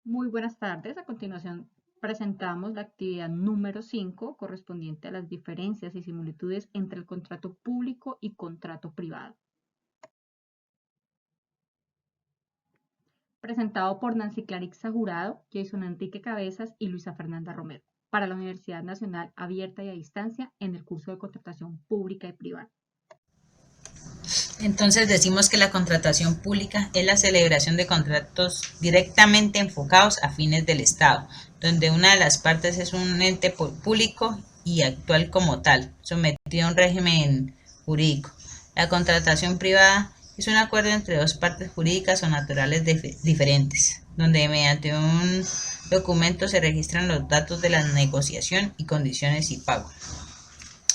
Muy buenas tardes. A continuación presentamos la actividad número 5 correspondiente a las diferencias y similitudes entre el contrato público y contrato privado. Presentado por Nancy Clarixa Jurado, Jason Enrique Cabezas y Luisa Fernanda Romero para la Universidad Nacional Abierta y a Distancia en el curso de contratación pública y privada. Entonces decimos que la contratación pública es la celebración de contratos directamente enfocados a fines del Estado, donde una de las partes es un ente público y actual como tal, sometido a un régimen jurídico. La contratación privada es un acuerdo entre dos partes jurídicas o naturales diferentes, donde mediante un documento se registran los datos de la negociación y condiciones y pago.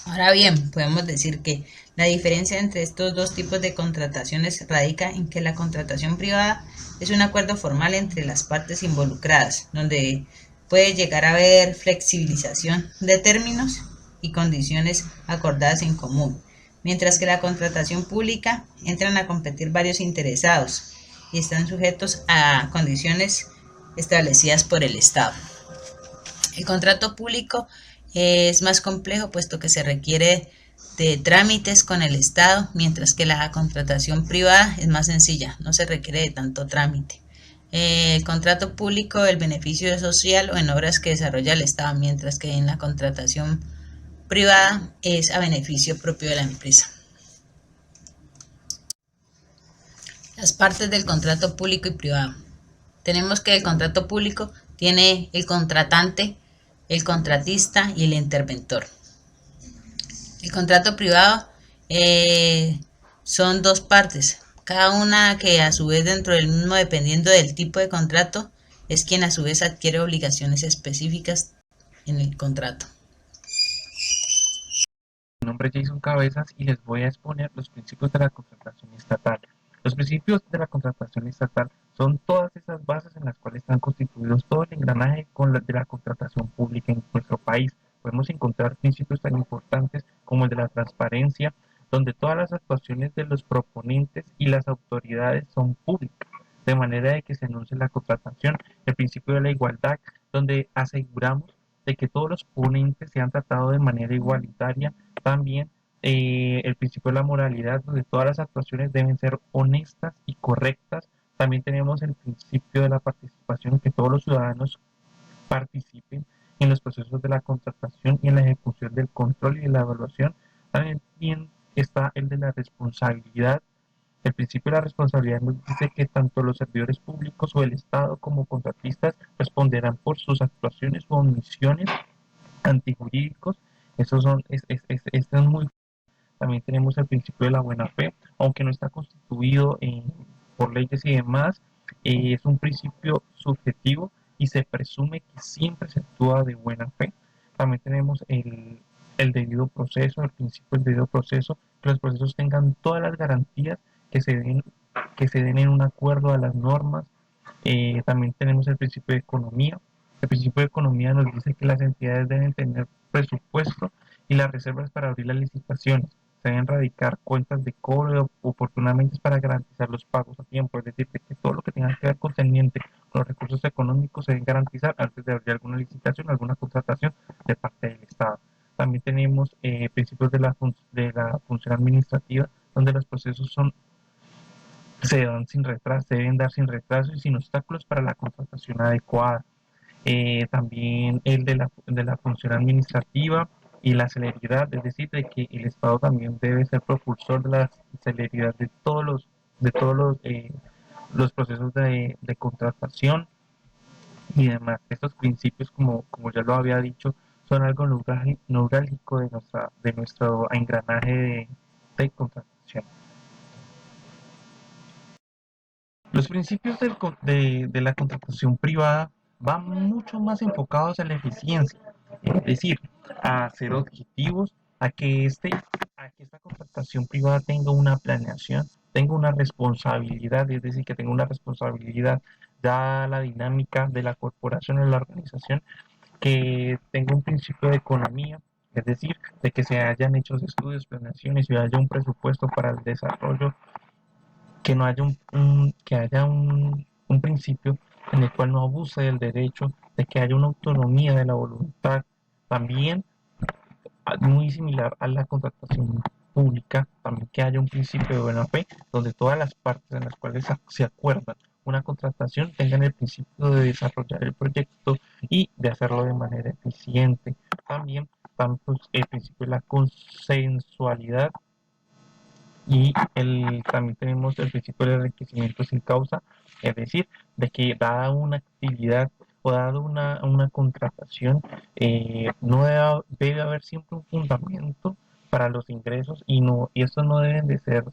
Ahora bien, podemos decir que la diferencia entre estos dos tipos de contrataciones radica en que la contratación privada es un acuerdo formal entre las partes involucradas, donde puede llegar a haber flexibilización de términos y condiciones acordadas en común, mientras que la contratación pública entran a competir varios interesados y están sujetos a condiciones establecidas por el Estado. El contrato público es más complejo puesto que se requiere de trámites con el Estado, mientras que la contratación privada es más sencilla, no se requiere de tanto trámite. El contrato público, el beneficio es social o en obras que desarrolla el Estado, mientras que en la contratación privada es a beneficio propio de la empresa. Las partes del contrato público y privado. Tenemos que el contrato público tiene el contratante, el contratista y el interventor. El contrato privado son dos partes, cada una que a su vez dentro del mismo, dependiendo del tipo de contrato, es quien a su vez adquiere obligaciones específicas en el contrato. Mi nombre es Jason Cabezas y les voy a exponer los principios de la contratación estatal. Los principios de la contratación estatal son todas esas bases en las cuales están constituidos todo el engranaje de la contratación pública en nuestro país. Podemos encontrar principios tan importantes como el de la transparencia, donde todas las actuaciones de los proponentes y las autoridades son públicas, de manera de que se anuncie la contratación. El principio de la igualdad, donde aseguramos de que todos los ponentes sean tratados de manera igualitaria. También el principio de la moralidad, donde todas las actuaciones deben ser honestas y correctas. También tenemos el principio de la participación, que todos los ciudadanos participen en los procesos de la contratación y en la ejecución del control y de la evaluación. También está el de la responsabilidad. El principio de la responsabilidad nos dice que tanto los servidores públicos o el Estado como contratistas responderán por sus actuaciones o omisiones antijurídicos. Esos son, esto es muy. También tenemos el principio de la buena fe, aunque no está constituido por leyes y demás, es un principio subjetivo y se presume que siempre se actúa de buena fe. También tenemos el debido proceso, el principio del debido proceso, que los procesos tengan todas las garantías que se den, que se den en un acuerdo a las normas. También tenemos el principio de economía. El principio de economía nos dice que las entidades deben tener presupuesto y las reservas para abrir las licitaciones. Se deben radicar cuentas de cobro oportunamente para garantizar los pagos a tiempo, es decir, que todo lo que tenga que ver concerniente con los recursos económicos se deben garantizar antes de abrir alguna licitación, alguna contratación de parte del Estado. También tenemos principios de la función administrativa, donde los procesos se dan sin retraso, se deben dar sin retraso y sin obstáculos para la contratación adecuada. También el de la función administrativa y la celeridad, es decir, de que el Estado también debe ser propulsor de la celeridad de todos los procesos de contratación y demás. Estos principios, como ya lo había dicho, son algo neurálgico de nuestro engranaje de contratación. Los principios de la contratación privada van mucho más enfocados en la eficiencia, es decir, a ser objetivos, a que esta contratación privada tenga una planeación, tenga una responsabilidad, es decir, que tenga una responsabilidad dada la dinámica de la corporación o la organización, que tenga un principio de economía, es decir, de que se hayan hecho estudios, planeaciones y haya un presupuesto para el desarrollo, que no haya que haya un principio en el cual no abuse del derecho, de que haya una autonomía de la voluntad. También, muy similar a la contratación pública, también que haya un principio de buena fe, donde todas las partes en las cuales se acuerdan una contratación tengan el principio de desarrollar el proyecto y de hacerlo de manera eficiente. También, el principio de la consensualidad y también tenemos el principio del enriquecimiento sin causa, es decir, de que dada una actividad o dada una contratación, no debe haber siempre un fundamento para los ingresos y estos no deben de ser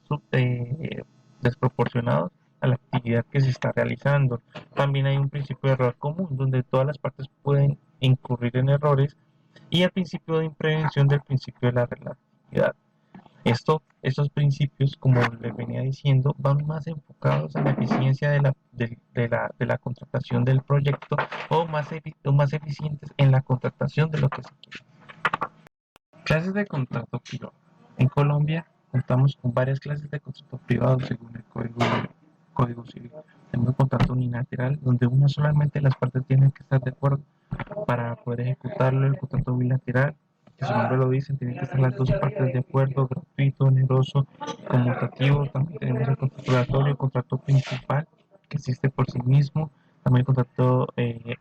desproporcionados a la actividad que se está realizando. También hay un principio de error común donde todas las partes pueden incurrir en errores y el principio de prevención del principio de la relatividad. Estos principios, como les venía diciendo, van más enfocados a la eficiencia de la contratación del proyecto o más eficientes en la contratación de lo que se quiere. Clases de contrato privado. En Colombia contamos con varias clases de contrato privado según el Código Civil. Tenemos el contrato unilateral, donde una solamente las partes tienen que estar de acuerdo para poder ejecutarlo. El contrato bilateral, que su nombre lo dice, tienen que estar las dos partes de acuerdo, gratuito, oneroso, conmutativo. También tenemos el contrato oratorio, el contrato principal, que existe por sí mismo. También el contrato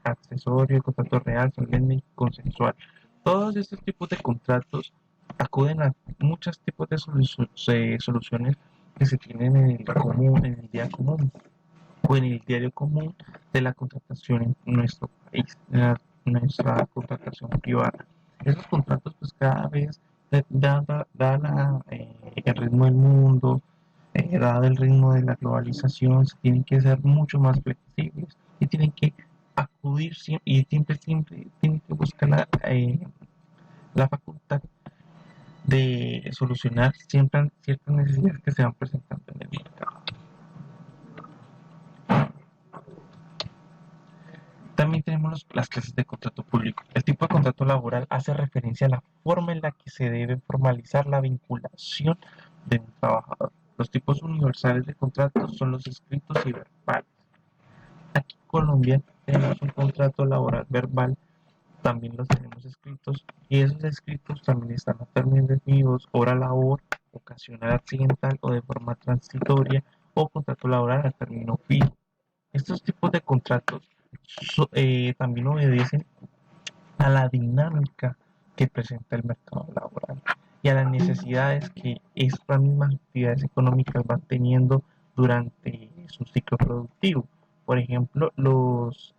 accesorio, el contrato real, solemne y consensual. Todos estos tipos de contratos acuden a muchos tipos de soluciones que se tienen en el común, en el día común o en el diario común de la contratación en nuestro país, nuestra contratación privada. Esos contratos, pues cada vez, el ritmo del mundo, dado el ritmo de la globalización, se tienen que ser mucho más flexibles y tienen que acudir siempre tienen que buscar la facultad de solucionar siempre ciertas necesidades que se van presentando en el mercado. También tenemos las clases de contrato público. El tipo de contrato laboral hace referencia a la forma en la que se debe formalizar la vinculación de un trabajador. Los tipos universales de contratos son los escritos y verbales. Aquí en Colombia tenemos un contrato laboral verbal, también los tenemos escritos, y esos escritos también están a términos definidos, hora labor, ocasional accidental o de forma transitoria, o contrato laboral a término fijo. Estos tipos de contratos también obedecen a la dinámica que presenta el mercado laboral y a las necesidades que estas mismas actividades económicas van teniendo durante su ciclo productivo. Por ejemplo, los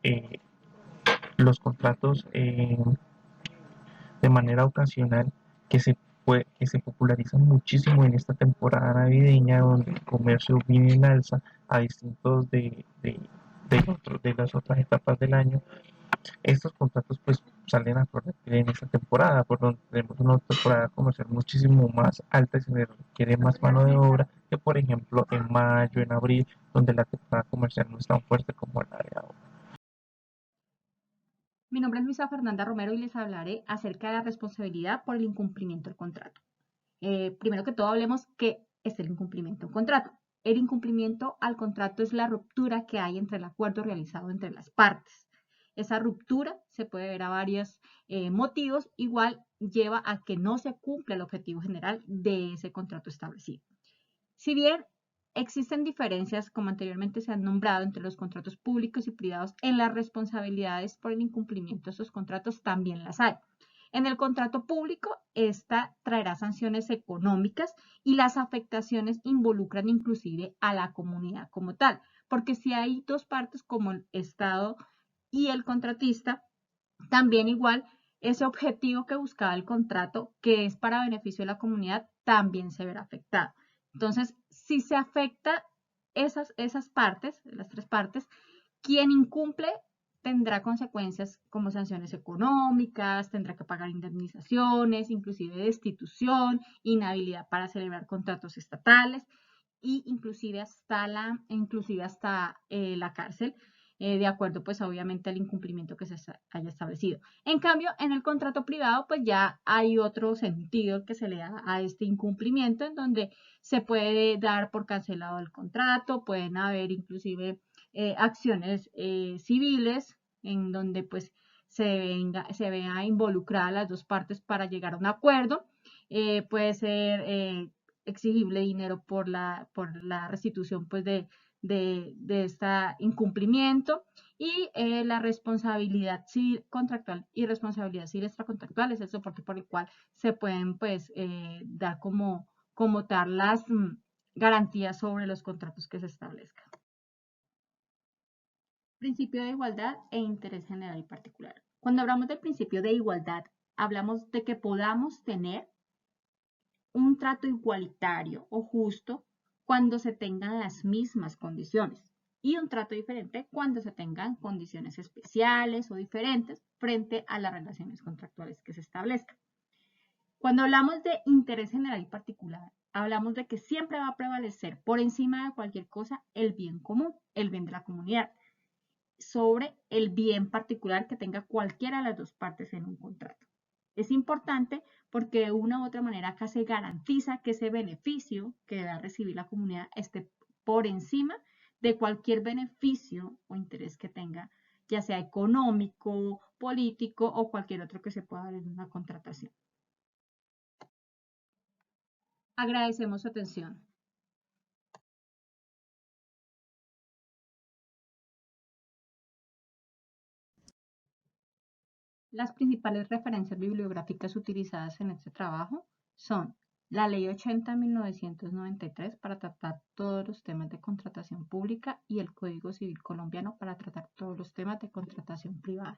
contratos de manera ocasional que se popularizan muchísimo en esta temporada navideña, donde el comercio viene en alza a distintos de las otras etapas del año. Estos contratos pues salen a flor de piel en esta temporada, por donde tenemos una temporada comercial muchísimo más alta y se le requiere más mano de obra que por ejemplo en mayo, en abril, donde la temporada comercial no es tan fuerte como la de ahora. Mi nombre es Luisa Fernanda Romero y les hablaré acerca de la responsabilidad por el incumplimiento del contrato. Primero que todo, hablemos qué es el incumplimiento de un contrato. El incumplimiento al contrato es la ruptura que hay entre el acuerdo realizado entre las partes. Esa ruptura se puede ver a varios motivos, igual lleva a que no se cumpla el objetivo general de ese contrato establecido. Si bien existen diferencias, como anteriormente se han nombrado, entre los contratos públicos y privados, en las responsabilidades por el incumplimiento de esos contratos también las hay. En el contrato público, esta traerá sanciones económicas y las afectaciones involucran inclusive a la comunidad como tal, porque si hay dos partes como el Estado y el contratista, también igual ese objetivo que buscaba el contrato, que es para beneficio de la comunidad, también se verá afectado. Entonces, si se afecta esas partes, las tres partes, quien incumple tendrá consecuencias como sanciones económicas, tendrá que pagar indemnizaciones, inclusive destitución, inhabilidad para celebrar contratos estatales y inclusive hasta la cárcel, de acuerdo pues obviamente al incumplimiento que se haya establecido. En cambio, en el contrato privado pues ya hay otro sentido que se le da a este incumplimiento, en donde se puede dar por cancelado el contrato, pueden haber inclusive acciones civiles en donde pues se vea involucrada las dos partes para llegar a un acuerdo. Puede ser exigible dinero por la restitución pues de este incumplimiento, y la responsabilidad civil contractual y responsabilidad civil extracontractual es el soporte por el cual se pueden pues dar como tal las garantías sobre los contratos que se establezcan. Principio de igualdad e interés general y particular. Cuando hablamos del principio de igualdad, hablamos de que podamos tener un trato igualitario o justo cuando se tengan las mismas condiciones, y un trato diferente cuando se tengan condiciones especiales o diferentes frente a las relaciones contractuales que se establezcan. Cuando hablamos de interés general y particular, hablamos de que siempre va a prevalecer por encima de cualquier cosa el bien común, el bien de la comunidad, sobre el bien particular que tenga cualquiera de las dos partes en un contrato. Es importante porque de una u otra manera acá se garantiza que ese beneficio que va a recibir la comunidad esté por encima de cualquier beneficio o interés que tenga, ya sea económico, político o cualquier otro que se pueda dar en una contratación. Agradecemos su atención. Las principales referencias bibliográficas utilizadas en este trabajo son la Ley 80 de 1993 para tratar todos los temas de contratación pública y el Código Civil colombiano para tratar todos los temas de contratación privada.